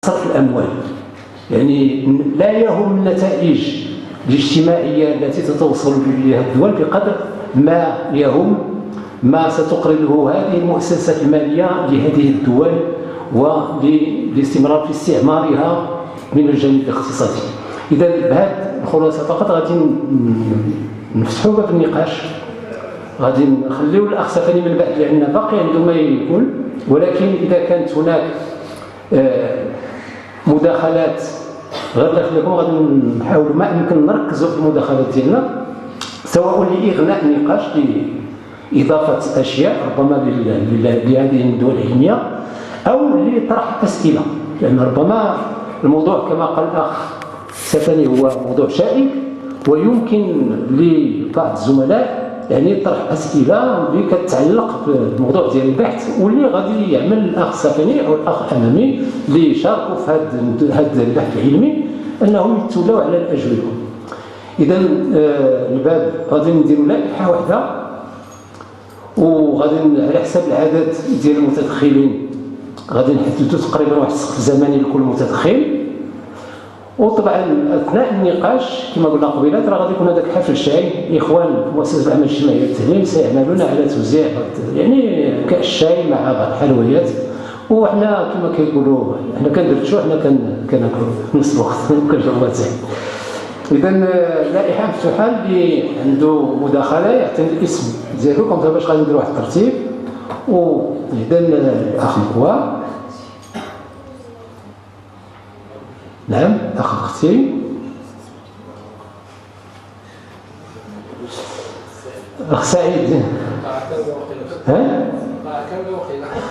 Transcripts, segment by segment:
صرف الأموال. يعني لا يهم النتائج الاجتماعية التي تتوصل إليها الدول بقدر ما يهم ما ستقرضه هذه المؤسسات المالية لهذه الدول وللاستمرار في استعمارها من الجانب الاقتصادي. إذا بهذه الخلاصة فقط غادي نفتحوا باب النقاش، غادي نخليو الأخ سفني من بعد لأن باقي عنده ما يقول، ولكن إذا كانت هناك مداخلات غير داخلكم غادي نحاولوا ما يمكن نركزوا في المداخلات ديالنا، سواء لإغناء النقاش لإضافة أشياء ربما لهذه الدول العلمية أو لطرح أسئلة، لأن ربما الموضوع كما قال الأخ سفني هو موضوع شائك ويمكن لبعض الزملاء يعني طرح أسئلة اللي كتتعلق بالموضوع ديال البحث واللي غادي يعمل الأخ سفني أو الأخ أمامي اللي شاركوا في هذا البحث العلمي أنهم يتولاو على الأجوبة. إذا الباب غادي نديروا لائحة واحدة وغادي على حساب العدد ديال المتدخلين غادي نحددوا تقريبا واحد السقف زمني لكل متدخل. وطبعا اثناء النقاش كما قلنا قبيله راه غادي يكون هذاك حفل الشاي، اخوان مؤسسه الاعمال الاجتماعيه والتعليم سيعملون على توزيع يعني كاس الشاي مع بعض الحلويات، وحنا كما كيقولوا حنا كندردشوا حنا كناكلوا في نفس الوقت كنشربوا زين. اذا اللائحه مفتوحه اللي عنده مداخله يعطيني الاسم ديالو كنت باش غادي ندير واحد الترتيب. واذا الاخ مكوا، نعم أخ أختي، أخ سعيد، ها؟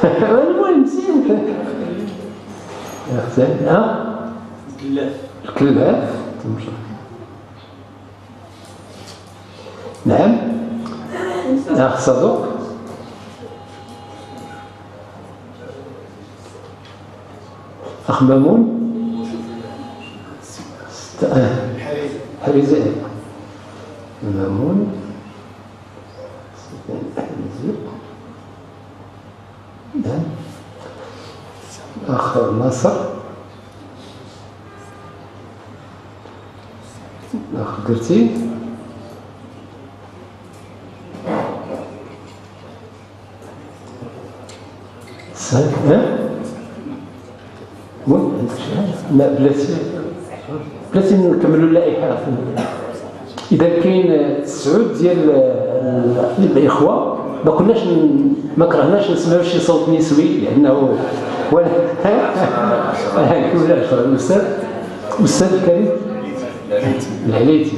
المهم مزيان يا أخ سعيد، ها؟ الكلاف، نعم أخ صدوق، أخ مامون، حريزة مامون، نعم أخ ناصر، أخ قرتي، صحيح لا بلاتي نكملوا اللائحه. اذا كاين 9 ديال الاخوه ما كرهناش نسمعوا شي صوت نسوي لانه ولا الاستاذ الكريم العليتي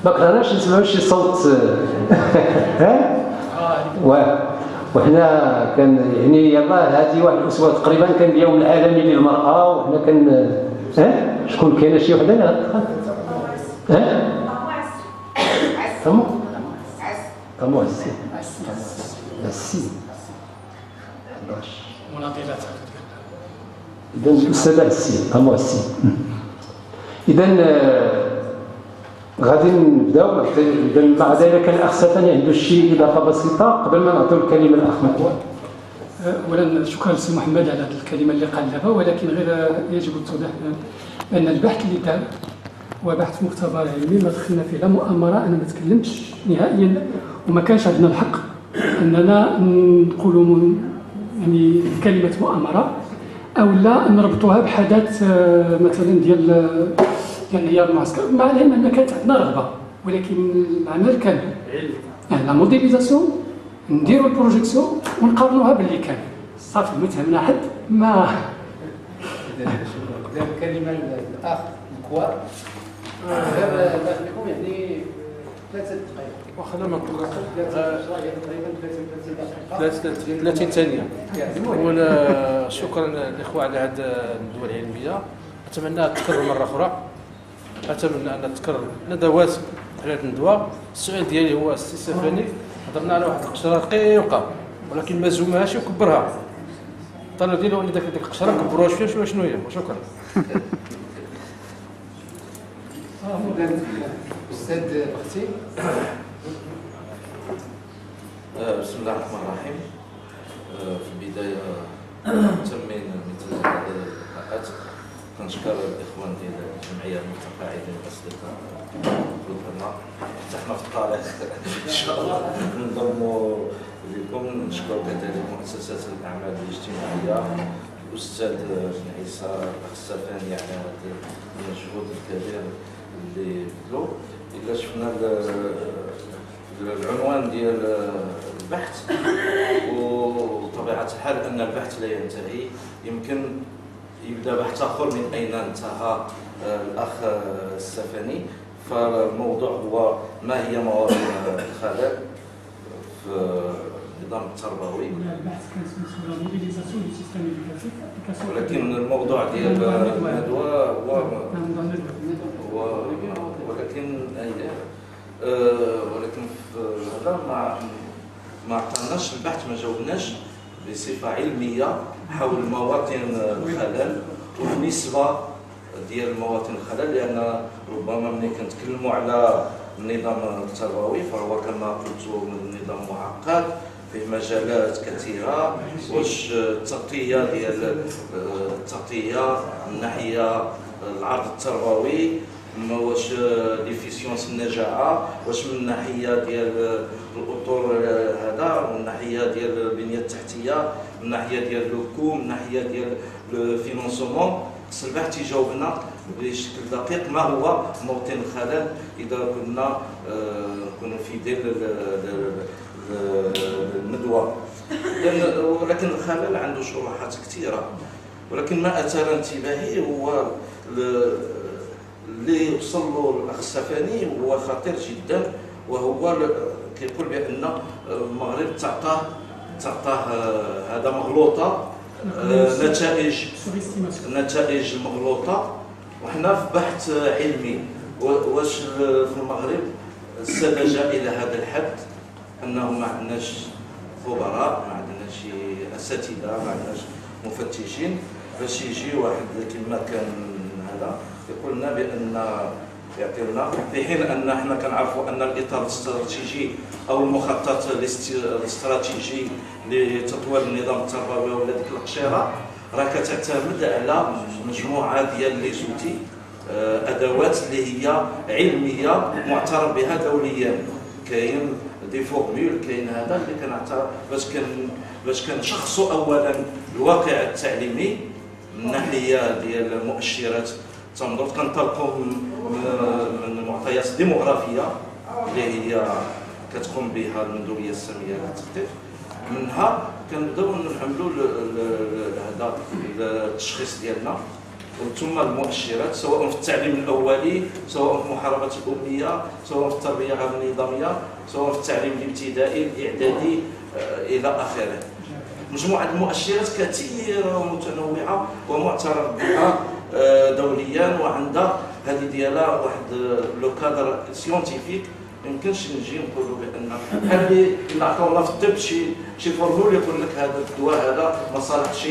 ما كرهناش نسمعوا شي صوت وحنا كان يعني يلاه هذه واحد الاسبوع تقريبا كان اليوم العالمي للمراه وحنا كان شكون كاينه شي وحده ها طمو السي 11 مناضلات اذا الاستاذ السي طمو السي. اذا غادي نبداو. اذا بعد ذلك الاخ سفني عنده شي اضافه بسيطه قبل ما نعطيو الكلمه للاخ مكوا. اولا شكرا للسي محمد على هذه الكلمه اللي قال دابا، ولكن غير يجب التوضيح ان البحث اللي دار هو بحث مختبر علمي ما دخلنا فيه لا مؤامره. انا ما تكلمتش نهائيا وما كانش عندنا الحق اننا نقولوا يعني كلمه مؤامره او لا نربطوها بحدث مثلا ديال عيار المعسكر، مع العلم ان كانت عندنا رغبه، ولكن العمل كان لا موديليزاسيون، نديروا البروجيكسيون ونقارنوها باللي كان صافي. ما تهمنا حد ما دابا كلمه للاخ مكوا. دابا لكم يعني 3 دقائق واخا ما نقولش 30 ثانيه. اولا شكرا للاخوه على هذه الندوه العلميه، اتمنى تكرر مره اخرى، اتمنى ان تكرر ندوات على هذه الندوه. السؤال ديالي هو السي سفاني هضرنا على واحد القشره رقيقه ولكن ما زومهاش وكبرها. الطلب ديالي هو ان ديك القشره كبروها شويه شنو هي. وشكرا. استاذ اختي. بسم الله الرحمن الرحيم. الجمعيه المتقاعدين الاصدقاء ربما فتحنا في الطريق ان شاء الله ننضموا لكم. نشكر كذلك مؤسسات الاعمال الاجتماعيه الاستاذ عيسى السفاني على هذا المجهود الكبير اللي بذلوا. الا شفنا العنوان ديال البحث وطبيعه الحال ان البحث لا ينتهي، يمكن يبدا بحث اخر من اين انتهى الاخ السفاني. فالموضوع هو ما هي مواطن الخلل في النظام التربوي، ولكن الموضوع ديال الندوه هو ولكن هذا ما عطاناش البحث، ما جاوبناش بصفه علميه حول مواطن الخلل والنسبه ديال مواطن الخلل، لان ربما ملي كنتكلموا على النظام التربوي فهو كما قلت نظام معقد فيه مجالات كثيره. واش التغطيه ديال التغطيه من ناحيه العرض التربوي، واش ديفيسيونس النجاعه، واش من الناحيه ديال الاطر هذا، من الناحيه ديال البنيه التحتيه، من الناحيه ديال الحكومه، من الناحيه ديال الفينونسمون. خص البحث يجاوبنا بشكل دقيق ما هو موطن الخلل اذا كنا نكونوا في ديال الندوه. ولكن الخلل عنده شروحات كثيره، ولكن ما اثار انتباهي هو اللي وصل له الاخ السفاني هو خطير جدا، وهو كيقول بان المغرب تعطاه هذا مغلوطه، نتائج مغلوطه. وحنا في بحث علمي، واش في المغرب السذاجه الى هذا الحد انه ما عندناش خبراء، ما عندناش اساتذه، ما عندناش مفتشين باش يجي واحد كما كان هذا يقول لنا بان يعطينا، في حين ان حنا كنعرفوا ان الاطار الاستراتيجي او المخطط الاستراتيجي لتطوير النظام التربوي ولا ديك القشيره راه كتعتمد على مجموعه ديال لي زوتي، ادوات اللي هي علميه معترف بها دوليا. كاين دي فورمول، كاين هذا اللي كنعترف باش كنشخصوا اولا الواقع التعليمي من ناحيه ديال المؤشرات تنظر، كنطلقوا من معطيات ديموغرافيه اللي هي كتقوم بها المندوبيه الساميه للتخطيط. منها كنبداو نعملوا هذا التشخيص ديالنا، ثم المؤشرات سواء في التعليم الاولي، سواء في محاربه الاميه، سواء في التربيه غير النظاميه، سواء في التعليم الابتدائي الاعدادي الى اخره. مجموعه المؤشرات كثيره ومتنوعه ومعترف بها دوليا، وعندها هذه ديالها واحد لو كادر سيونتيفيك. ما يمكنش نجي نقولوا بان بحال اللي عطاونا في الطب شي فورمول يقول لك هذا الدواء هذا ما صالحش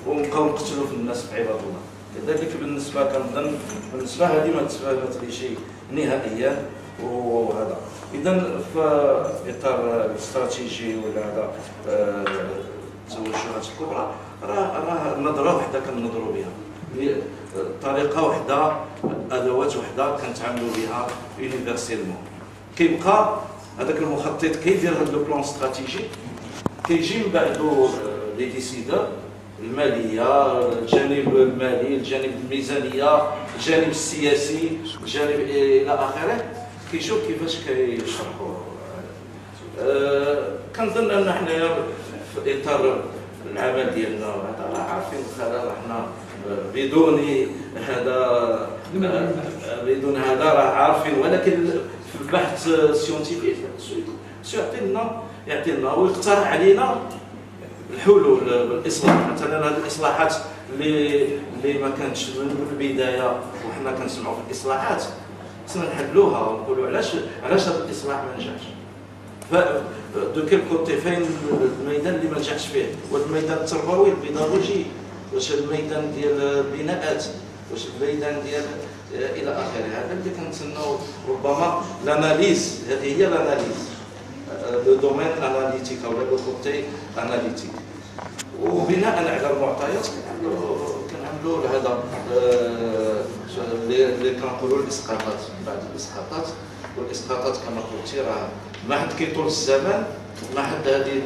ونبقاو نقتلوا في الناس في عباد الله. كذلك بالنسبه كنظن بالنسبه هذه ما تفهمت شيء نهائيا. وهذا اذا في اطار الاستراتيجي ولا هذا التوجهات الكبرى راه نظره وحده كنظروا بها، طريقه وحده، ادوات وحده كنتعاملوا بها يونيفرسيلمون. كيبقى هذاك المخطط كيدير هذا لو بلان استراتيجي، كيجي من بعدو لي ديسيدور، الماليه، الجانب المالي، الجانب الميزانيه، الجانب السياسي، الجانب الى اخره، كيشوف كيفاش كيشرحوا. كنظن ان حنايا في اطار العمل ديالنا هذا راه عارفين الخلل، حنا بدون هذا راه عارفين، ولكن في البحث السيونتيفيك يعطي لنا ويقترح علينا الحلول بالاصلاح. مثلا هذه الاصلاحات اللي ما كانتش من البدايه وحنا كنسمعوا في الاصلاحات خصنا نحلوها ونقولوا علاش هذا الاصلاح ما نجحش. دو كيل كوتي فين الميدان اللي ما نجحش فيه؟ والميدان التربوي البيداغوجي، واش الميدان ديال البناءات، واش الميدان ديال الى اخره. هذا اللي كنتسناو ربما لاناليز، هذه هي لاناليز، لو دومين اناليتيك او لو كوتي اناليتيك. وبناء على المعطيات كنعملوا نحملوا هذا اللي كنقولوا الاسقاطات. بعد الاسقاطات والاسقاطات كما قلتي راه ما حد كيطول الزمان، ما حد هذه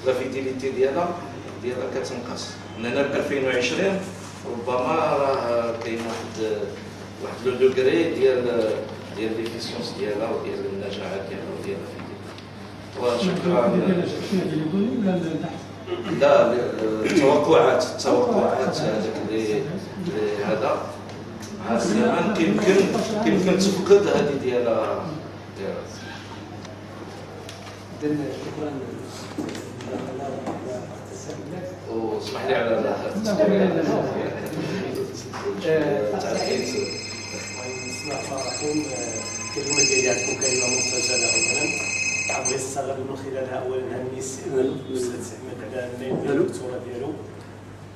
لا فيديليتي ديالها كتنقص. من هنا ل 2020 ربما راه كاين واحد لو دوغري ديال ليفيسيونس ديالها وديال النجاعه ديالها وديال وشكرا. لا التوقعات هذاك اللي هذا سليمان يمكن تفقد هذه ديالها. شكرا. واسمح لي على الكلمه ديالكم كلمه مرتجله اولا، بغيت نستغل من خلالها اولا هني الاستاذ سي احمد على النيل الدكتوراه ديالو.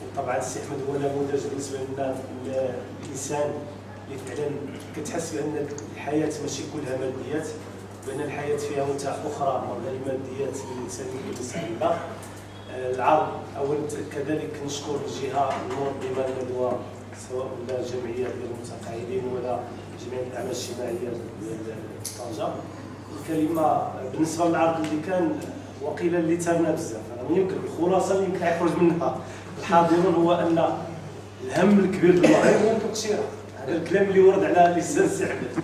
وطبعا السي احمد هو نموذج بالنسبه لنا الانسان اللي فعلا كتحس بان الحياه ماشي كلها ماديات، بان الحياه فيها متع اخرى غير الماديات الانسانيه السعيده. العرض اولا كذلك نشكر الجهه المنظمه للندوه سواء الجمعيه ديال المتقاعدين ولا جمعيه الاعمال الاجتماعيه ديال طنجه. الكلمه بالنسبه للعرض اللي كان وقيل اللي تابنا بزاف، انا يمكن الخلاصه اللي يمكن يخرج منها الحاضرون هو ان الهم الكبير بالمغرب هو التقشيره. هذا الكلام اللي ورد على لسان السي احمد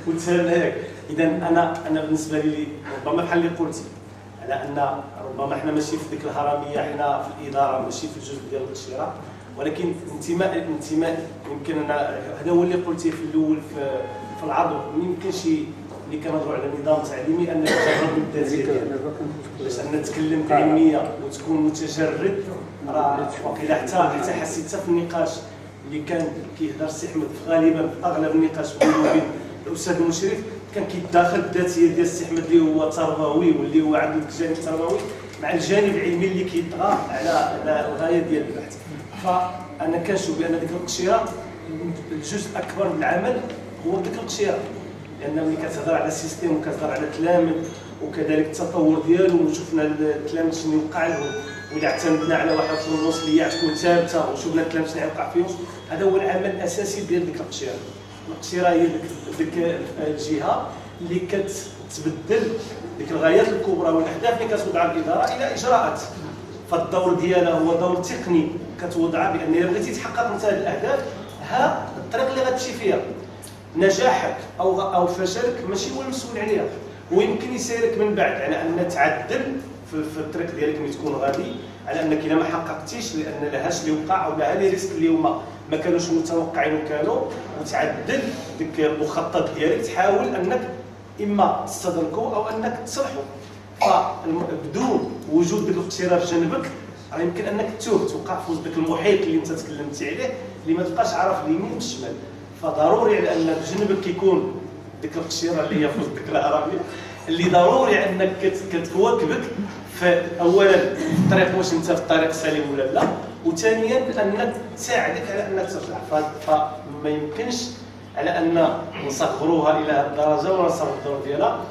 وتسال هيك. اذا انا بالنسبه لي ربما بحال اللي قلتي على ان ربما احنا ماشي في ديك الهرميه، احنا في الاداره ماشي في الجزء ديال التقشيره، ولكن انتماء يمكن انا هذا هو اللي قلتيه في الاول في العرض. ما يمكنش اللي كنهضروا على نظام تعليمي ان نتجرد من الذاتيه ديالنا، باش ان نتكلم بعلميه وتكون متجرد. راه وقيلا حتى حسيت في النقاش اللي كان كيهضر السي احمد غالبا في اغلب النقاش بينه وبين الاستاذ المشرف كان كيتداخل الذاتيه ديال السي احمد اللي هو تربوي واللي هو عنده الجانب التربوي مع الجانب العلمي اللي كيطغى على الغايه ديال البحث. فانا كنشوف بان ديك التقشيره الجزء الاكبر من العمل هو ديك التقشيره، لان ملي كتهضر على السيستيم وكتهضر على التلامذ وكذلك التطور ديالو وشفنا التلامذ شنو وقع لهم، واللي اعتمدنا على واحد النص اللي تكون ثابته وشفنا التلامذ شنو وقع فيهم، هذا هو العمل الاساسي ديال ديك التقشيره. التقشيره هي ديك الجهه اللي كتبدل ديك الغايات الكبرى والاهداف اللي كتوضعها الاداره الى اجراءات. فالدور ديالها هو دور تقني كتوضعها بان الا بغيتي تحقق انت هذه الاهداف ها الطريق اللي غتمشي فيها. نجاحك او فشلك ماشي هو المسؤول عليها، ويمكن يسيرك من بعد على ان تعدل في الطريق ديالك ملي تكون غادي، على انك الا ما حققتيش لان لهاش اللي وقع ولا لي ريسك اللي هما ما كانوش متوقعين وكانوا، وتعدل ديك المخطط ديالك تحاول انك اما تستدركوا او انك تصلحوا. فبدون وجود ديك التقشيره في جنبك راه يمكن انك توقع في ديك المحيط اللي انت تكلمتي عليه اللي ما تبقاش عارف اليمين من الشمال. فضروري على ان بجنبك كيكون ديك التقشيره اللي هي في ديك الهرميه اللي ضروري انك كتواكبك في اولا في الطريق واش انت في الطريق السليم ولا لا، وثانيا انك تساعدك على انك ترجع. فما يمكنش على ان نصغروها الى هذه الدرجه ولا نصغروا الدور ديالها.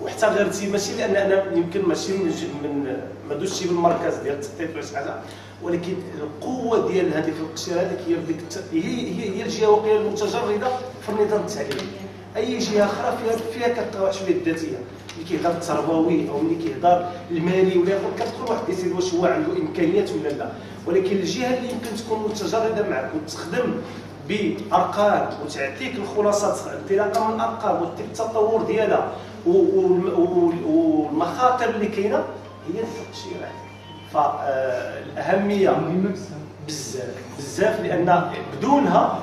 وحتى غيرتي ماشي لان انا يمكن ماشي من ما دوزتش بالمركز ديال التخطيط ولا شي حاجه، ولكن القوه ديال هذيك التقشيره هذيك هي الجهه وقيله المتجرده في النظام التعليمي. اي جهه اخرى فيها كتطوع شويه الذاتيه، اللي كيهضر التربوي او ملي كيهضر المالي ولا يقول كتدخل واحد يسير واش هو عنده امكانيات ولا لا. ولكن الجهه اللي يمكن تكون متجرده معك وتخدم بارقام وتعطيك الخلاصات انطلاقا من الارقام وتعطيك التطور ديالها والمخاطر اللي كاينه هي التقشيره. فالاهميه بزاف لان بدونها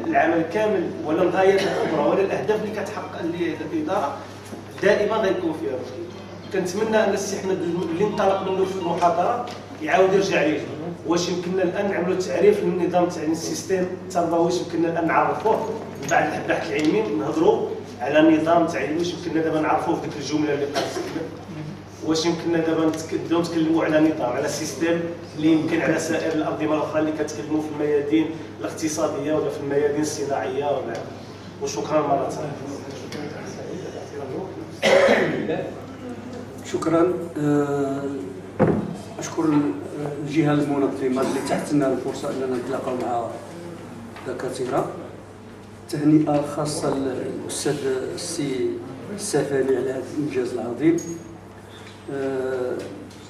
العمل كامل ولا الغايات الكبرى ولا الاهداف اللي كتحقق الاداره دائما غيكون فيها مشكل. كنتمنى ان السي احمد اللي انطلق منه في المحاضره يعاود يرجع ليه. واش يمكننا الان نعملوا تعريف للنظام تاع السيستيم التربوي، واش يمكننا الان نعرفوه من بعد البحث العلمي نهضروا على نظام تعليمي، واش يمكننا دابا نعرفوه في ديك الجمله اللي قالت واش يمكننا دابا نتكلموا على نظام على سيستيم اللي يمكن على سائر الانظمه الاخرى اللي كتكلموا في الميادين الاقتصاديه ولا في الميادين الصناعيه ولا. وشكرا مره ثانيه. شكرا. أشكر الجهة المنظمة اللي تحت لنا الفرصة أننا نتلاقاو مع دكاترة. تهنئة خاصة للأستاذ السي السفاني على هذا الإنجاز العظيم.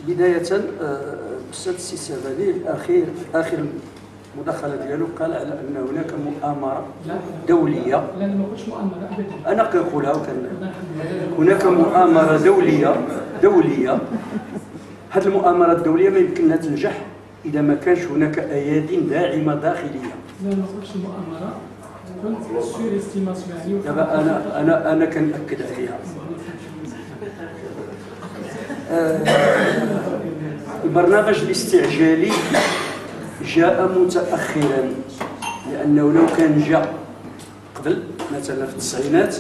بداية الأستاذ السي السفاني آخر المداخلة ديالو قال على أن هناك مؤامرة دولية. لا ما قلتش مؤامرة أبدا. أنا كنقولها هناك مؤامرة دولية. هذه المؤامرة الدولية ما يمكن لها تنجح إذا ما كانش هناك أيادي داعمة داخلية. لا ما قلتش مؤامرة، قلت سور استيماسيون يعني. دابا أنا كنأكد عليها. البرنامج الاستعجالي جاء متأخرا، لأنه لو كان جاء قبل مثلا في التسعينات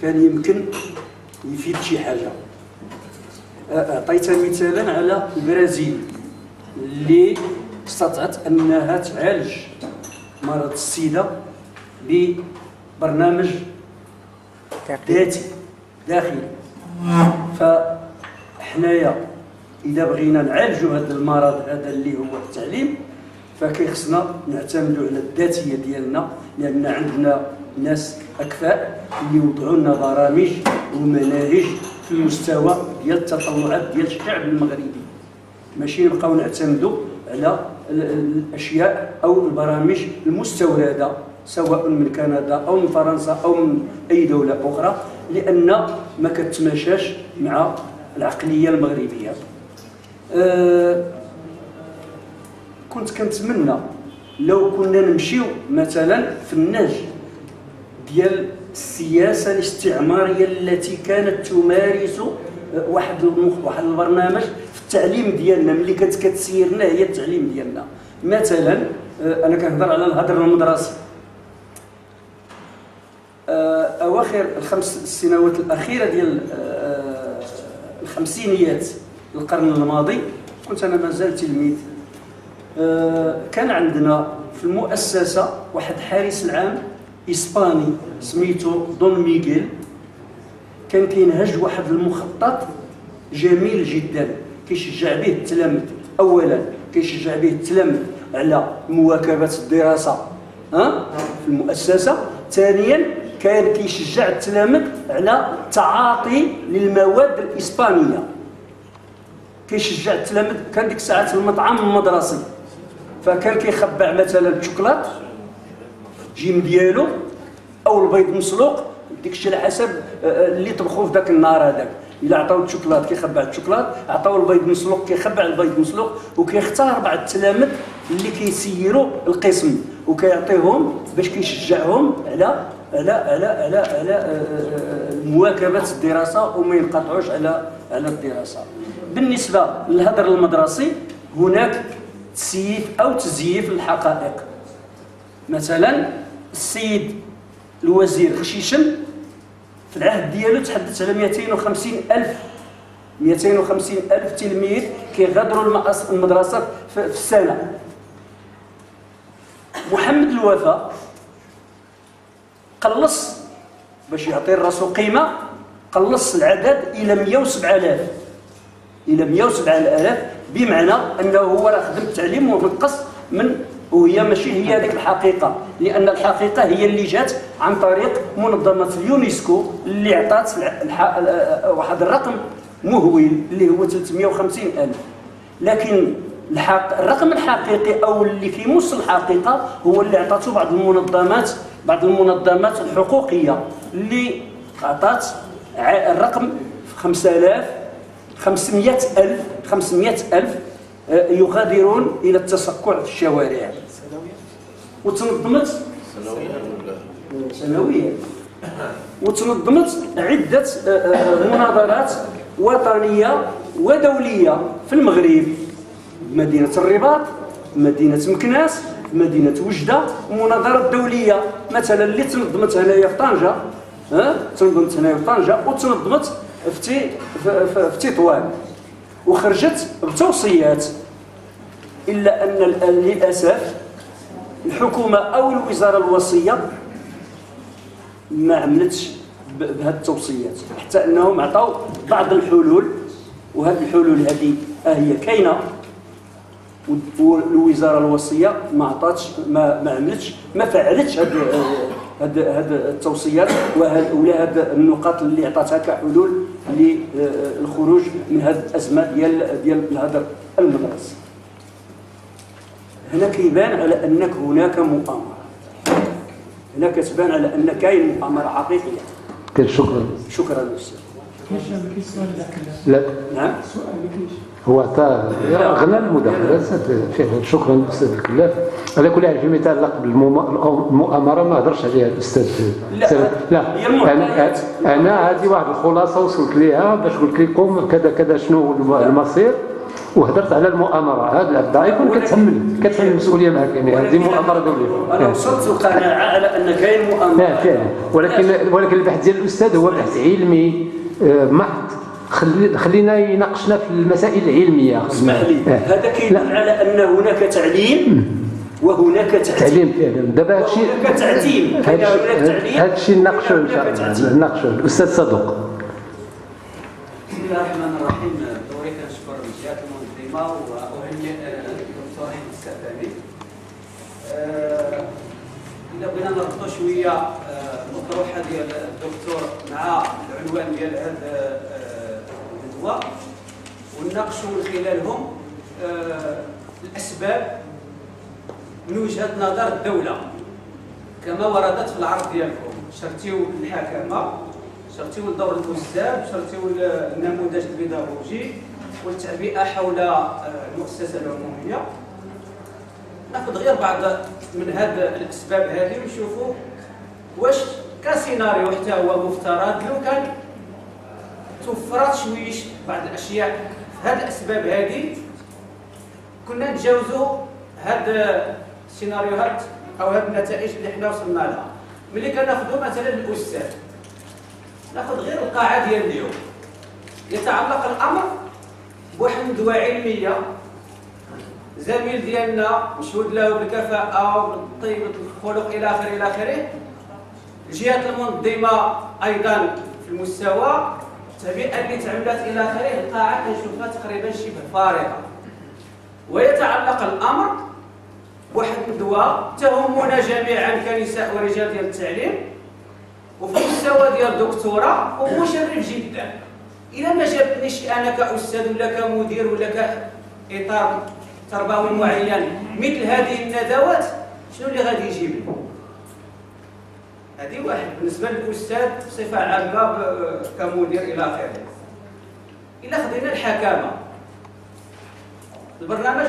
كان يمكن يفيد شي حاجة. أعطيت مثالا على البرازيل اللي استطاعت أنها تعالج مرض السيدة ببرنامج ذاتي داخلي. فحنايا إذا بغينا نعالجوا هذا المرض هذا اللي هو التعليم فكيخصنا نعتمدوا على الذاتية ديالنا، لأن عندنا ناس أكفاء اللي يوضعوا لنا برامج ومناهج في المستوى ديال التطلعات ديال الشعب المغربي، ماشي نبقاو نعتمدوا على الأشياء أو البرامج المستوردة سواء من كندا أو من فرنسا أو من أي دولة أخرى، لأن ما كتماشاش مع العقلية المغربية. كنت كنتمنى لو كنا نمشيو مثلا في النهج ديال السياسة الاستعمارية التي كانت تمارس واحد البرنامج في التعليم ديالنا، ملي كانت كتسيرنا هي التعليم ديالنا. مثلا أنا كنهضر على الهدر المدرسي. أواخر السنوات الأخيرة ديال الخمسينيات القرن الماضي كنت أنا مازال تلميذ. كان عندنا في المؤسسة واحد حارس العام إسباني سميتو دون ميغيل، كان كينهج واحد المخطط جميل جدا كيشجع به التلاميذ. أولا كيشجع به التلاميذ على مواكبة الدراسة في المؤسسة. ثانيا كان كيشجع التلاميذ على التعاطي للمواد الإسبانية. كيشجع التلاميذ، كان ديك الساعات المطعم المدرسي فكان كيخبع مثلا الشوكولات جيم ديالو او البيض مسلوق، ديك الشيء على حسب اللي طبخوه في ذاك النهار هذاك. الا عطاو الشوكولات كيخبع الشوكولات، عطاو البيض مسلوق كيخبع البيض مسلوق، وكيختار بعض التلاميذ اللي كيسيروا القسم وكيعطيهم باش كيشجعهم على على على على على مواكبه الدراسه وما ينقطعوش على الدراسه. بالنسبه للهدر المدرسي هناك تسييف او تزييف الحقائق. مثلا السيد الوزير خشيشن في العهد ديالو تحدث على 250 ألف تلميذ كيغادروا المدرسة في السنة. محمد الوفا قلص باش يعطي راسو قيمة، قلص العدد إلى 107,000 بمعنى أنه هو راه خدم التعليم ونقص من، وهي ماشي هي هذيك الحقيقة، لأن الحقيقة هي اللي جات عن طريق منظمة اليونسكو اللي عطات واحد الرقم مهول اللي هو 350,000. لكن الرقم الحقيقي أو اللي كيمس الحقيقة هو اللي عطاته بعض المنظمات الحقوقية اللي عطات الرقم 500,000 يغادرون إلى التسكع في الشوارع. وتنظمت سنويا وتنظمت عدة مناظرات وطنية ودولية في المغرب، مدينة الرباط، مدينة مكناس، مدينة وجدة، ومناظرات دولية مثلا اللي تنظمت هنايا في طنجة، وتنظمت في تطوان وخرجت بتوصيات. إلا أن للأسف الحكومة أو الوزارة الوصية ما عملتش بهذه التوصيات، حتى أنهم عطاو بعض الحلول، وهذه الحلول هذه هي كاينة والوزاره الوصيه ما عطاتش ما عملتش ما فعلتش هاد التوصيات ولا هاد النقاط اللي عطاتها كحلول للخروج من هاد الازمه ديال الهدر المدرسي. هنا كيبان على انك هناك مؤامره، هنا كتبان على ان كاين مؤامره حقيقيه. شكرا استاذ. ما كاينش سؤال لا نعم السؤال ما كاينش. هو غنى المداخلات فعلا. شكرا استاذ الكلاف. على كل حال فيما يتعلق بالمؤامره ما هضرش عليها الاستاذ. لا انا هذه واحد الخلاصه وصلت ليها باش قلت لكم كذا كذا شنو المصير، وهدرت على المؤامره. هذا الابداع يكون كتحمل المسؤوليه معك، يعني هذه مؤامره دوليه. انا وصلت القناعه على ان كاين مؤامره فعلا. ولكن البحث ديال الاستاذ هو بحث علمي محض. خلينا يناقشنا في المسائل العلميه. اسمح لي، هذا كيدل على ان هناك تعليم وهناك تعليم فعلا. دابا هادشي هناك تعليم، هذا الشيء نناقشوه ان شاء الله. نناقشوه. الاستاذ صدوق. بسم الله الرحمن الرحيم. دوري كنشكر الجهات المنظمه واهنئ الدكتور احمد السفاني. الا بغينا نربطوا شويه المطروحه ديال الدكتور مع العنوان ديال هذا الندوه ونناقشوا من خلالهم الاسباب من وجهه نظر الدوله كما وردت في العرض ديالكم. شرتيو الحكامه، شرتيو الدور الاستاذ، شرتيو النموذج البيداغوجي والتعبئه حول المؤسسه العموميه. ناخذ غير بعض من هذه الاسباب هذه ونشوفوا واش كسيناريو حتى هو مفترض لو كان توفرت شويش بعض الاشياء في هذه الاسباب هذه كنا نتجاوزوا هاد السيناريوهات او هاد النتائج اللي حنا وصلنا لها. ملي كناخذوا مثلا الاستاذ، ناخذ غير القاعه ديال اليوم، يتعلق الامر بواحد الندوه علميه زميل ديالنا مشهود له بالكفاءه وبالطيب الخلق الى اخره الى اخره. الجهات المنظمه ايضا في المستوى، التعبئه اللي تعملت الى اخره، القاعه كنشوفها تقريبا شبه فارغه. ويتعلق الامر بواحد الندوه تهمنا جميعا كنساء ورجال ديال التعليم، وفي المستوى ديال الدكتوراه ومشرف جدا. الى ما جابنيش انا كاستاذ ولا كمدير ولا كاطار تربوي معين مثل هذه الندوات، شنو اللي غادي يجيب لي؟ هذه واحد بالنسبه للاستاذ بصفه عامه كمدير الى اخره. الى خدينا الحكامه، البرنامج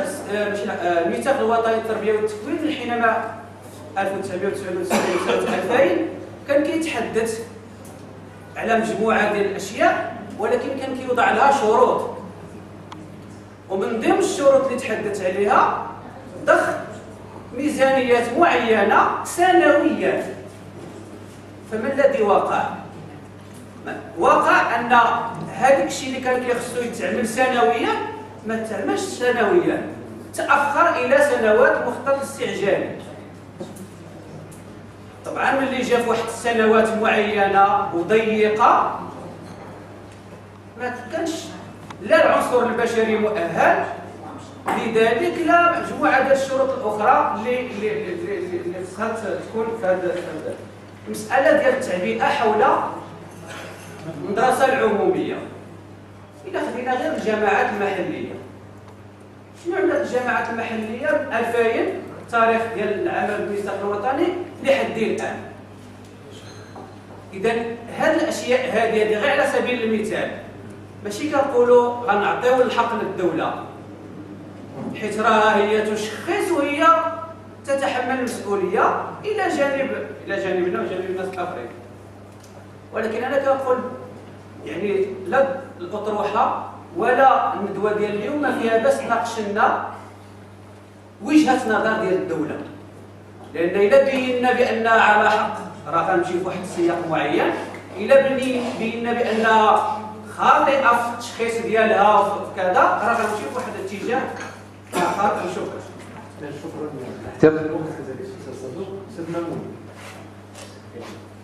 الميثاق الوطني للتربيه والتكوين حينما 1999 كان كيتحدث على مجموعه ديال الاشياء، ولكن كان كيوضع لها شروط، ومن ضمن الشروط اللي تحدث عليها ضخ ميزانيات معينه سنويا. فما الذي وقع؟ وقع ان هذاك الشيء اللي كان كيخصو يتعمل سنويا ما تعملش سنويا، تاخر الى سنوات مخطط استعجالي. طبعا ملي جا في واحد السنوات معينه وضيقه ما كانش لا العنصر البشري مؤهل، لذلك لا مجموعه ديال الشروط الاخرى اللي خصها تكون في هذا المساله ديال التعبئه حول المدرسه العموميه. إلا خدينا غير الجماعات المحليه، شنو عملت الجماعات المحليه من 2000 التاريخ ديال العمل بالميثاق الوطني لحد الان؟ اذا هذه الاشياء هذه غير على سبيل المثال، ماشي كنقولوا غنعطيو الحق للدوله حيت راها هي تشخص وهي تتحمل المسؤوليه الى جانبنا وجانب الناس الاخرين. ولكن انا كنقول يعني لا الاطروحه ولا الندوه ديال اليوم ما فيها بس ناقشنا وجهه نظر ديال الدوله، لان الا بينا بان على حق راه غنمشي في واحد السياق معين، الا بينا بان خاطئه في التشخيص ديالها وفي كذا، راه غنمشي في واحد الاتجاه اخر. شكرا.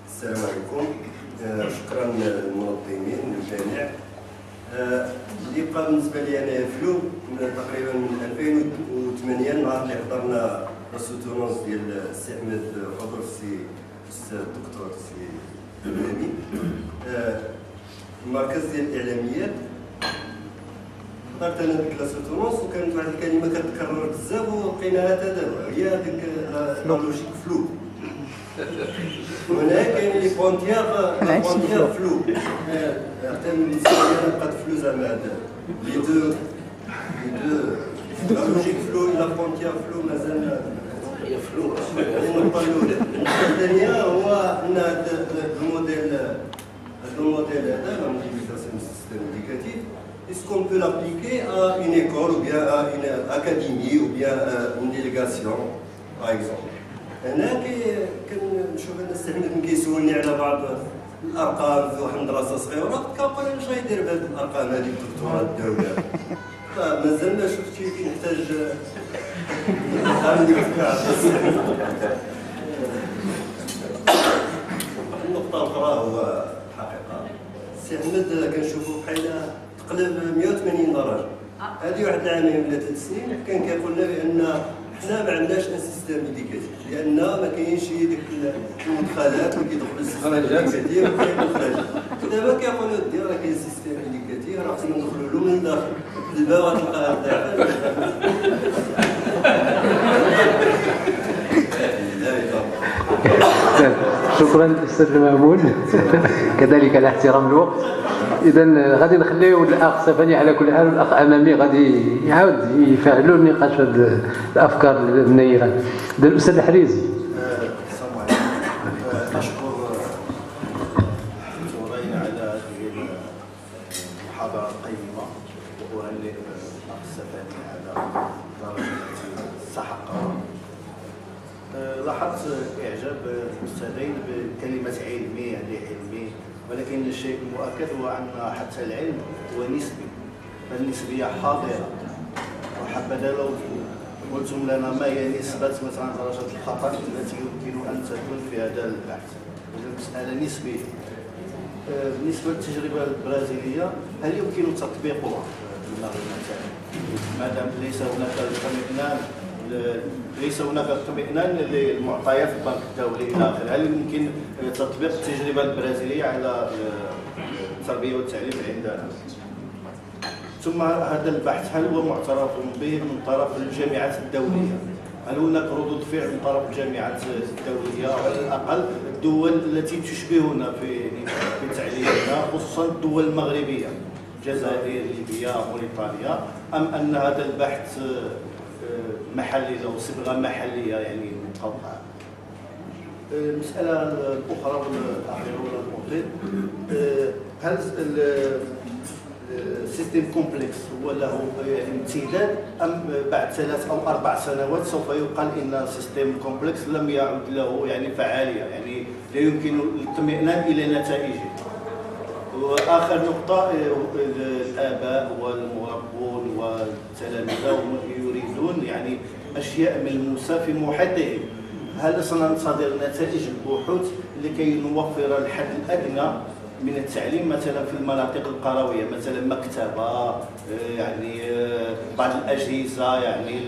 السلام عليكم. شكرا للمنظمين والجميع. اللي بقى بالنسبه لي انا فلو تقريبا من 2008 نهار اللي حضرنا السوتونونس ديال السي احمد حضور السي الاستاذ الدكتور السي الامين المركز ديال الاعلاميات. حضرت انا ديك لاسوتونونس وكانت واحد الكلمه كتكرر بزاف ولقيناها حتى دابا هي ديك لوجيك فلو. هنا كاين لي فونتيير فلو حتى بالنسبه لي انا بقات فلو زعما هذا لي دو لوجيك فلو لا فونتيير فلو مازال هي فلو. النقطه الاولى. النقطه الثانيه هو ان هذا الموديل هذا لا موديليزاسيون سيستيم éducatif est-ce qu'on peut l'appliquer à une école ou bien à une académie ou bien à une délégation par exemple. هنا كنشوف الناس حمد كيسولني على بعض الارقام في واحد المدرسه صغيره كنقول انا اش غيدير بهذه الارقام هذه الدكتوراه الدوله. فمازال ما شفتش كنحتاج الارقام اللي النقطه الاخرى هو الحقيقه السي احمد كنشوفو بحال تقلب 180 درجه. هذه واحد العامين ولا 3 سنين كان كيقول لنا بان حنا ما عندناش ان سيستيم ايديكاتيف لان ما كاينش ديك المدخلات اللي كيدخلوا السيستيم ايديكاتيف وكاين المخرجات. دابا كيقولوا دير راه كاين سيستيم ايديكاتيف راه خصنا ندخلوا له من الداخل الباب غتلقاها ضعيفه. شكرا استاذ مامون كذلك على احترام الوقت. اذا غادي نخليو الاخ صفاني على كل حال والاخ امامي غادي يعاود يفعلوا النقاش في هذه الافكار النيره. الاستاذ الحريزي. السلام عليكم. اشكر الدكتورين على هذه المحاضره القيمه واهنئ الاخ صفاني على درجه السحقه. لاحظت اعجاب المستمعين بكلمه علمي يعني علمي، ولكن الشيء المؤكد هو ان حتى العلم هو نسبي، فالنسبيه حاضره. وحبذا لو قلتم لنا ما هي نسبه مثلا درجه الخطا التي يمكن ان تكون في هذا البحث. المساله نسبيه. بالنسبه للتجربه البرازيليه هل يمكن تطبيقها في المغرب مثلا؟ ما دام ليس هناك اطمئنان للمعطيات البنك الدولي الى اخره، هل يمكن تطبيق التجربه البرازيليه على التربيه والتعليم عندنا؟ ثم هذا البحث هل هو معترف به من طرف الجامعات الدوليه؟ هل هناك ردود فعل من طرف الجامعات الدوليه او على الاقل الدول التي تشبهنا في تعليمنا، خصوصا الدول المغربيه الجزائر، ليبيا، موريتانيا، ام ان هذا البحث محلي له صبغه محليه يعني مقوقعه؟ المساله الاخرى والاخيره ولا المعطل، هل السيستم كومبلكس هو له يعني امتداد ام بعد 3 أو 4 سنوات سوف يقال ان السيستم كومبلكس لم يعد له يعني فعاليه، يعني لا يمكن الاطمئنان الى نتائجه؟ واخر نقطه، الاباء والمربون والتلاميذ يريدون يعني اشياء ملموسه في محيطهم. هل سننتظر نتائج البحوث لكي نوفر الحد الادنى من التعليم مثلا في المناطق القرويه، مثلا مكتبه، يعني بعض الاجهزه يعني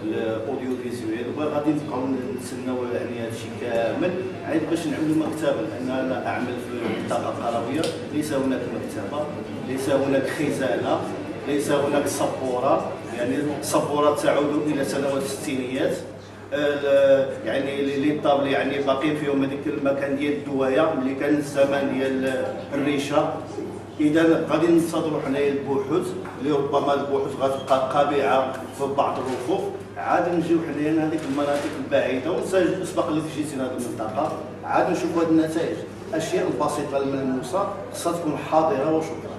الاوديو فيزيوال، وغادي نبقاو نتسناو يعني هذا الشيء كامل يعني باش نعملوا مكتبه؟ لان انا اعمل في المنطقه القرويه، ليس هناك مكتبه، ليس هناك خزانه، ليس هناك سبوره، يعني سبوره تعود الى سنوات الستينيات. يعني لي طابل يعني باقيين فيهم هذيك المكان ديال الدوايه اللي كان الزمان ديال الريشه. اذا غادي ننتظروا حنايا البحوث اللي ربما البحوث غتبقى قابعه في بعض الرفوف، عاد نجيو حنايا لهذيك المناطق البعيده ونسبق اللي جيتي لهذه المنطقه، عاد نشوفوا هذه النتائج. الاشياء البسيطه الملموسه خصها تكون حاضره. وشكرا.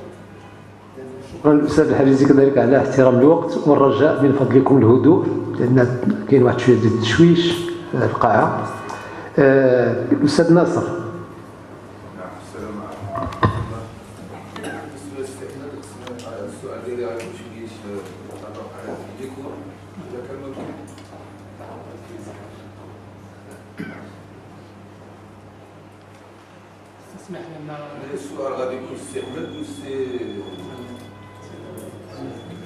شكرا الاستاذ الحريزي كذلك على احترام الوقت والرجاء من فضلكم الهدوء لان كاين واحد شويه ديال التشويش في القاعه. الاستاذ ناصر. السلام عليكم. السؤال ديالي غادي يمشي مطابق على الديكور اذا كان ممكن. اسمح لنا السؤال غادي يكون السي احمد والسي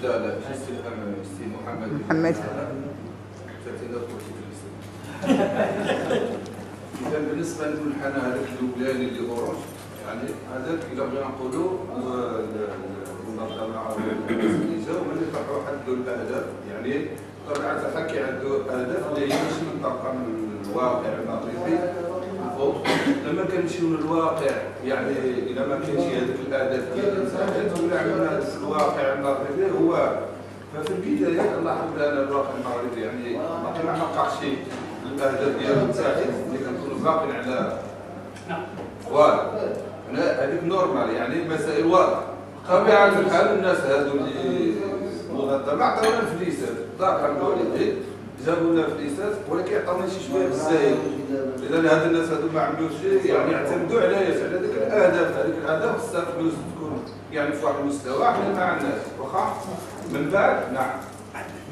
لا لا سي محمد إذا بالنسبة للمنحنى هذاك الأولاني اللي أورانج يعني هذاك إلا بغينا نقولوا هو المنظمة العربية للإنتاج وملي طرحوا حدوا الأهداف يعني طبيعة الحال كيعدوا أهداف اللي هي مش منطلقة من الواقع المغربي الفوق لما كنمشيو للواقع يعني إذا ما كاينش هذيك الأهداف ديال الإنتاجات ولا عملنا في الواقع المغربي هو ففي البداية نلاحظ بأن الواقع المغربي يعني ما حققش الأهداف ديالو التاعي اللي كنكونوا باقيين على واضح هذيك نورمال يعني المسائل واضحة طبيعة الحال الناس هادو اللي منظمة عطاونا فليسات ضاق الوالدين جابوا لنا فليسات ولكن عطاونا شي شوية بالزايد إذا هاد الناس هادو ما عملوش شيء يعني يعتمدوا على ديك الأهداف هذيك الأهداف خصها فلوس تكون يعني في واحد المستوى حنا ما عندناش واخا من بعد نعم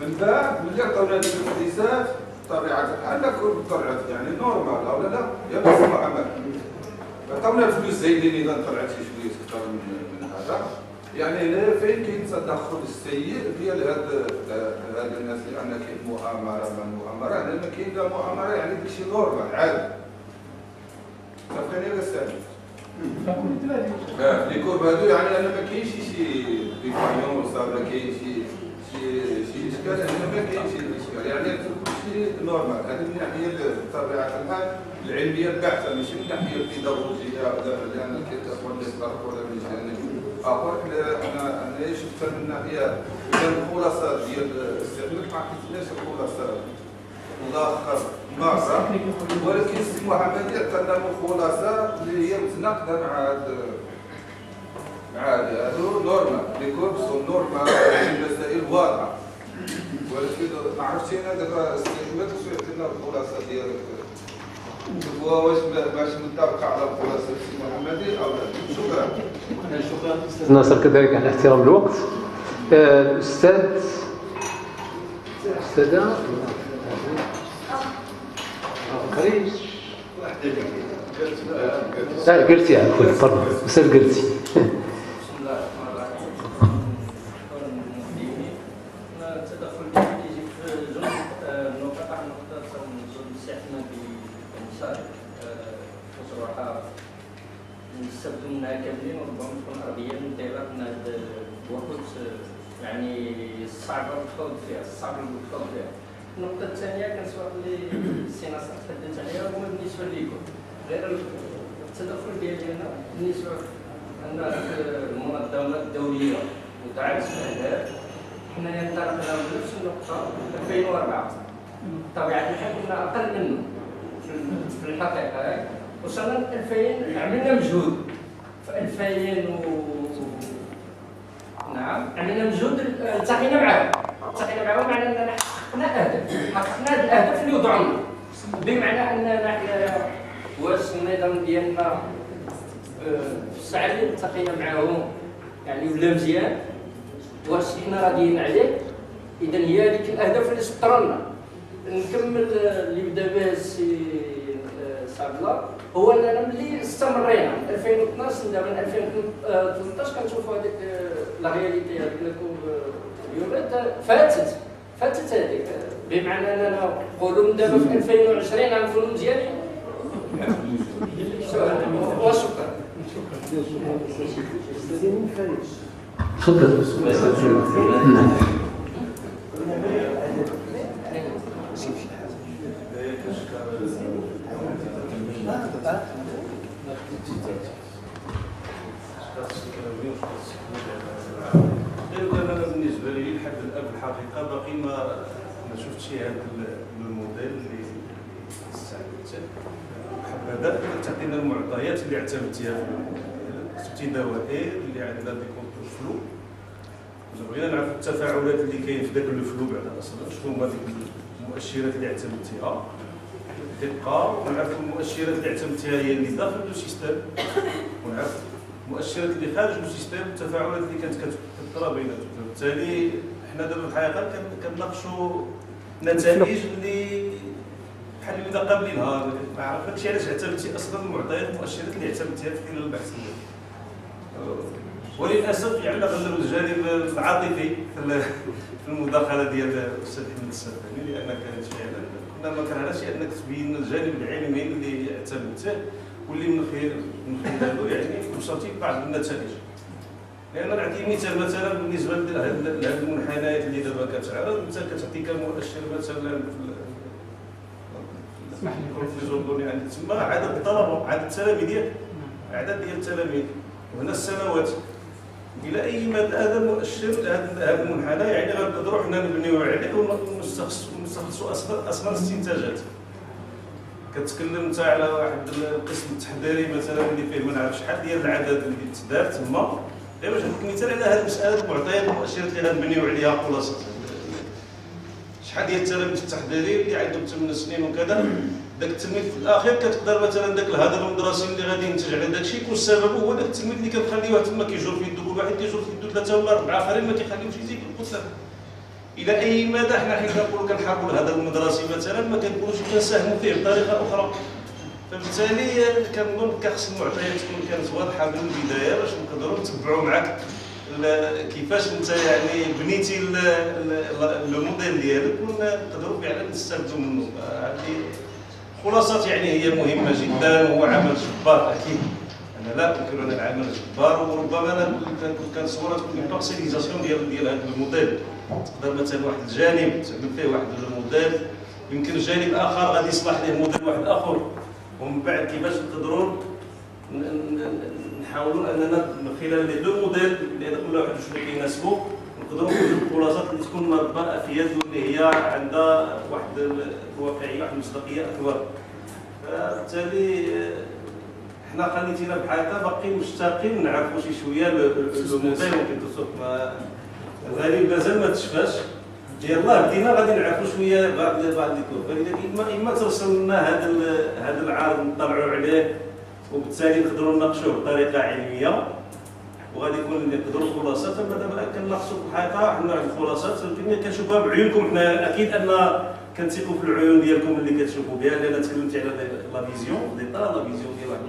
من بعد ملي عطاونا ديك الفليسات طبيعة الحال نكون طلعت يعني نورمال أو لا يا بس محمد عطاونا الفلوس زايدين إذا طلعت شي شوية أكثر من هذا يعني هنا فين كاين تدخل السيء ديال هاد الناس اللي عندنا كاين مؤامرة من مؤامرة هنا ما كاين لا مؤامرة يعني داكشي نورمال عادي فهمتني بس لي كورب هادو يعني أنا ما كاينش شي ديفايون صار ما كاين شي إشكال هنا ما كاينش إشكال يعني كلشي نورمال هذه من ناحية طبيعة الحال العلمية البحتة ماشي من ناحية البيداغوجية لأن كيتأخذ لي طرف ولا من جانب آخر أنا شفت من ناحية الخلاصة ديال استعملت ما عرفتش الخلاصة ملخص مرة ولكن السي محمد عطانا الخلاصة اللي هي متناقضة مع هادو نورمال لي كورب سون نورمال المسائل واضحة ولكن ما عرفتش انا دابا السي محمد واش يعطينا الخلاصة ديالك واش ماشي متفق على الخلاصة السي محمدي أو لا شكرا شكرا ناصر كذلك على احترام الوقت الأستاذة خريج لا قلتي عفوا تفضل أستاذ قلتي نستافدوا منها كاملين وربما تكون ارضيه دايره من هذا الوقت يعني صعب الخوض فيها النقطه الثانيه كنسبق لي السي ناصر تحدث عليها هو بالنسبه ليكم غير التدخل ديالي انا بالنسبه ان المنظمات الدوليه وضعت الاهداف حنا انطلقنا من نفس النقطه 2004 بطبيعه الحال كنا اقل منه في الحقيقه وصلنا 2000 عملنا مجهود في 2000 نعم عملنا مجهود التقينا معهم معنى اننا حققنا الاهداف اللي وضعنا بمعنى اننا واش النظام ديالنا في الساعه اللي التقينا معهم يعني ولا مزيان واش حنا راضيين عليه اذا هي هذيك الاهداف اللي سطرنا نكمل اللي بدا به السي صابلا هو اننا ملي استمرينا 2012 دابا من 2013 كنشوفوا هذيك لا رياليتي هذيك اليومات فاتت هذيك بمعنى اننا نقولوا من دابا في 2020 غنكونوا مزيانين وشكرا انا بالنسبه لي لحد الان الحقيقه باقي ما شفتش هذا الموديل اللي استعملته حبذا تعطينا المعطيات اللي اعتمدتيها كتبتي دوائر اللي عندنا ديكونت الفلو بغينا نعرف التفاعلات اللي كاين في ذاك الفلو بعد اصلا شنو هما ديك المؤشرات اللي اعتمدتيها دقه ونعرف المؤشرات اللي اعتمدتيها هي اللي داخل السيستم ونعرف المؤشرات اللي خارج السيستم التفاعلات اللي كانت كتطرى بيناتهم فبالتالي حنا دابا الحقيقه كنناقشوا نتائج اللي بحال اللي قابلينها ما عرفتش علاش اعتمدتي اصلا المعطيات المؤشرات اللي اعتمدتيها في خلال البحث وللاسف يعني غلب الجانب العاطفي في المداخله ديال الاستاذ احمد السفاني، لان كانت فعلا كنا ما كرهناش انك تبين الجانب العلمي اللي اعتمدته واللي من خلاله يعني وصلتي لبعض النتائج. لان نعطي مثال مثلا بالنسبه لهذه المنحنيات اللي دابا كتعرض، انت كتعطي كمؤشر مثلا في الجندوني عندك تما عدد الطلبه، عدد التلاميذ ديال التلاميذ، وهنا السنوات. الى اي مدى هذا مؤشر هذا المنحنى يعني غنقدروا حنا نبنيو عليه ونستخلصوا اصلا استنتاجات. كتكلم انت على واحد القسم التحضيري مثلا اللي فيه ما نعرف شحال ديال العدد اللي تدار تما، غير باش نعطيك مثال على هذه المساله المعطيات المؤشرات اللي غنبنيو عليها خلاصه. شحال ديال التلاميذ التحضيري اللي عندهم 8 سنين وكذا، داك التلميذ في الاخير كتقدر مثلا داك الهدر المدرسي اللي غادي ينتج على داك الشيء يكون السبب هو داك التلميذ اللي كنخليوه تما كيجور في يدو كل واحد كيجور في يدو 3 ولا 4 اخرين ما كيخليوش يزيد القدره. الى اي مدى حنا حين كنقولوا كنحاربوا الهدر المدرسي مثلا ما كنقولوش كنساهموا فيه بطريقه اخرى. فبالتالي كنظن كخص المعطيات تكون كانت واضحه من البدايه باش نقدروا نتبعوا معك كيفاش انت يعني بنيتي الموديل ديالك ونقدروا فعلا نستافدوا منه. هذه خلاصات يعني هي مهمه جدا، وهو عمل جبار اكيد. انا لا انكر ان العمل جبار، وربما انا كان صوره تكون بارسيليزاسيون ديال هذا الموديل. تقدر مثلا واحد الجانب تعمل فيه واحد الموديل، يمكن الجانب الاخر غادي يصلح له موديل واحد اخر، ومن بعد كيفاش نقدروا نحاولوا اننا من خلال لي دو موديل اللي كل واحد شنو كيناسبو نقدروا نوجدوا الخلاصات اللي تكون مربى افيد واللي هي عندها واحد الواقعيه واحد المصداقيه اكبر. فبالتالي حنا خليتينا بحال هكا باقيين مشتاقين نعرفوا شي شويه الموديل ممكن توصف غالبا مازال ما تشفاش. يلاه بدينا غادي نعرفوا شويه بعض الكور، فاذا اما ترسل لنا هذا العرض نطلعوا عليه وبالتالي نقدروا نناقشوه بطريقه علميه وغادي يكون نقدروا خلاصات. اما دابا كنناقشوا في الحقيقه حنا الخلاصات الدنيا كنشوفوها بعيونكم. حنا اكيد ان كنثقوا في العيون ديالكم اللي كتشوفوا بها، لان تكلمتي على لا فيزيون ديال واحد